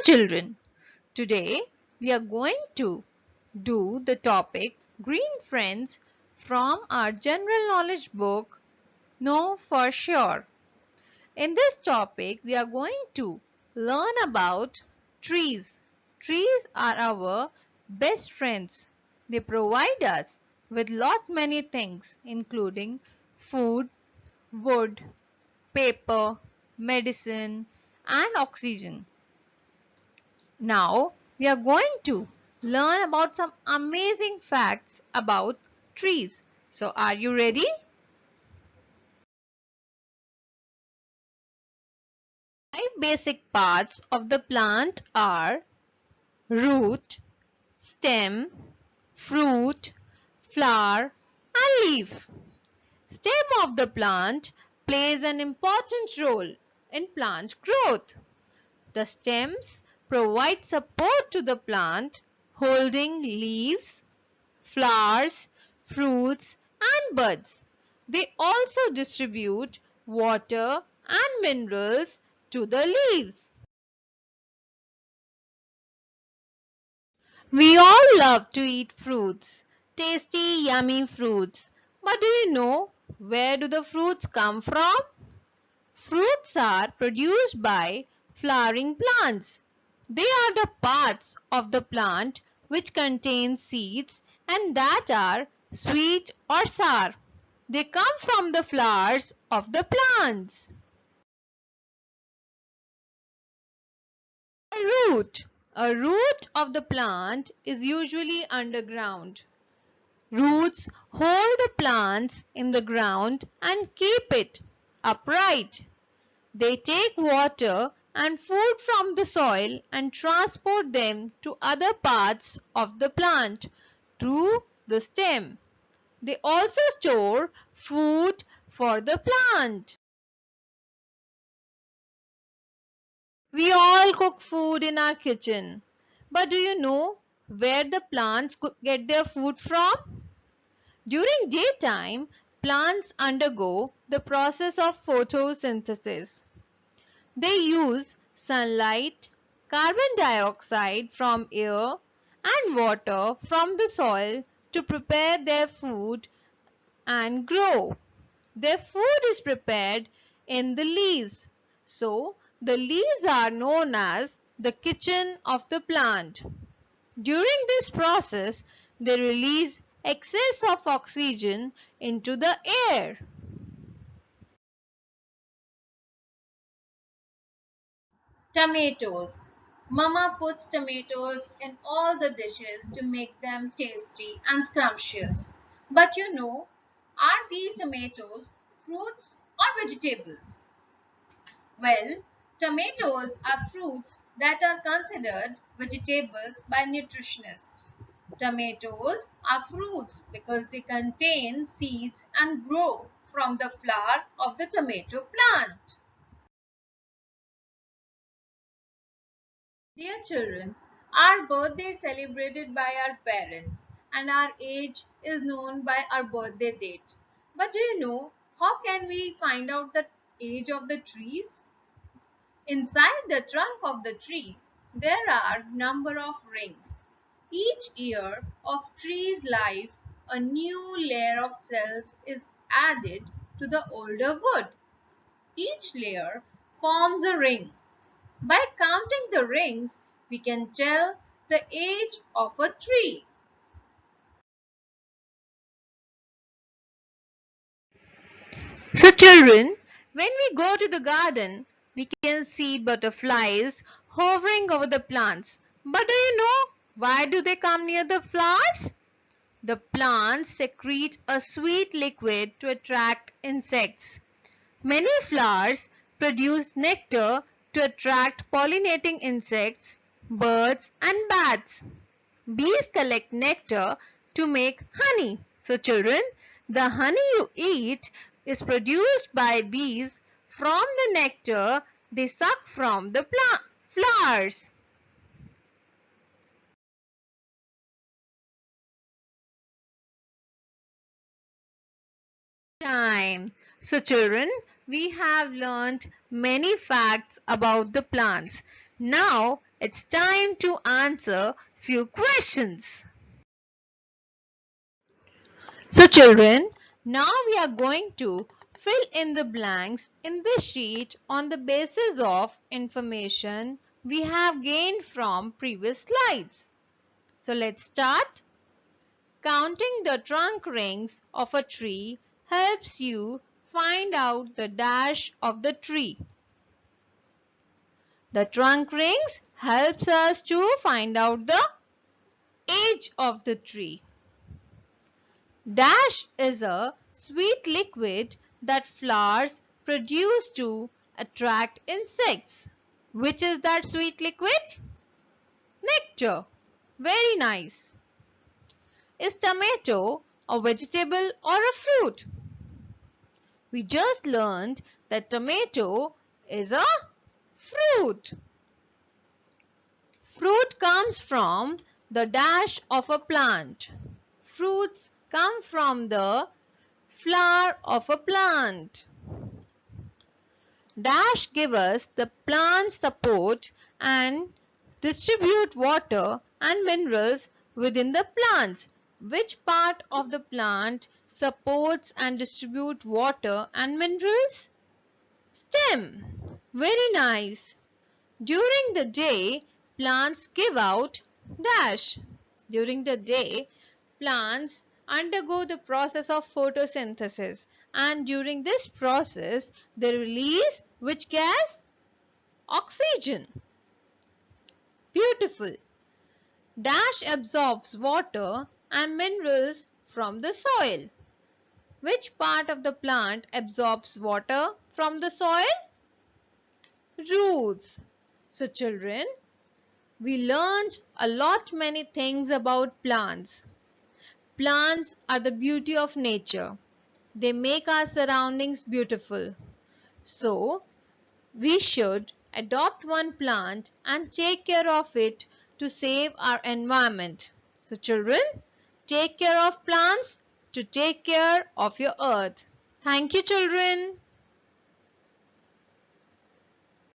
children, today we are going to do the topic Green Friends from our general knowledge book Know for Sure. In this topic we are going to learn about trees. Trees are our best friends. They provide us with many things including food, wood, paper, medicine and oxygen. Now we are going to learn about some amazing facts about trees. So are you ready? Five basic parts of the plant are root, stem, fruit, flower and leaf. Stem of the plant plays an important role in plant growth. The stems provide support to the plant, holding leaves, flowers, fruits and buds. They also distribute water and minerals to the leaves. We all love to eat fruits, tasty, yummy fruits. But do you know where do the fruits come from? Fruits are produced by flowering plants. They are the parts of the plant which contain seeds and that are sweet or sour. They come from the flowers of the plants. A root. A root of the plant is usually underground. Roots hold the plants in the ground and keep it upright. They take water and food from the soil and transport them to other parts of the plant through the stem. They also store food for the plant. We all cook food in our kitchen. But do you know where the plants get their food from? During daytime, plants undergo the process of photosynthesis. They use sunlight, carbon dioxide from air and water from the soil to prepare their food and grow. Their food is prepared in the leaves. So, the leaves are known as the kitchen of the plant. During this process, they release excess of oxygen into the air. Tomatoes. Mama puts tomatoes in all the dishes to make them tasty and scrumptious. But are these tomatoes fruits or vegetables? Well, tomatoes are fruits that are considered vegetables by nutritionists. Tomatoes are fruits because they contain seeds and grow from the flower of the tomato plant. Dear children, our birthday is celebrated by our parents and our age is known by our birthday date. But do you know how can we find out the age of the trees? Inside the trunk of the tree, there are number of rings. Each year of tree's life, a new layer of cells is added to the older wood. Each layer forms a ring. By counting the rings, we can tell the age of a tree. So children, when we go to the garden, we can see butterflies hovering over the plants. But do you know why do they come near the flowers? The plants secrete a sweet liquid to attract insects. Many flowers produce nectar to attract pollinating insects, birds and bats. Bees collect nectar to make honey. So children, the honey you eat is produced by bees from the nectar they suck from the flowers. Time. So children, we have learned many facts about the plants. Now it's time to answer few questions. So children, now we are going to fill in the blanks in this sheet on the basis of information we have gained from previous slides. So let's start. Counting the trunk rings of a tree helps you find out the dash of the tree. The trunk rings helps us to find out the age of the tree. Dash is a sweet liquid that flowers produce to attract insects. Which is that sweet liquid? Nectar. Very nice. Is tomato a vegetable or a fruit? We just learned that tomato is a fruit. Fruit comes from the dash of a plant. Fruits come from the flower of a plant. Dash give us the plant support and distribute water and minerals within the plants. Which part of the plant supports and distribute water and minerals? Stem. Very nice. During the day, plants give out dash. During the day, plants undergo the process of photosynthesis, and during this process they release which gas? Oxygen. Beautiful. Dash absorbs water and minerals from the soil. Which part of the plant absorbs water from the soil? Roots. So children, we learned a lot many things about plants. Plants are the beauty of nature. They make our surroundings beautiful. So, we should adopt one plant and take care of it to save our environment. So, children, take care of plants to take care of your earth. Thank you, children.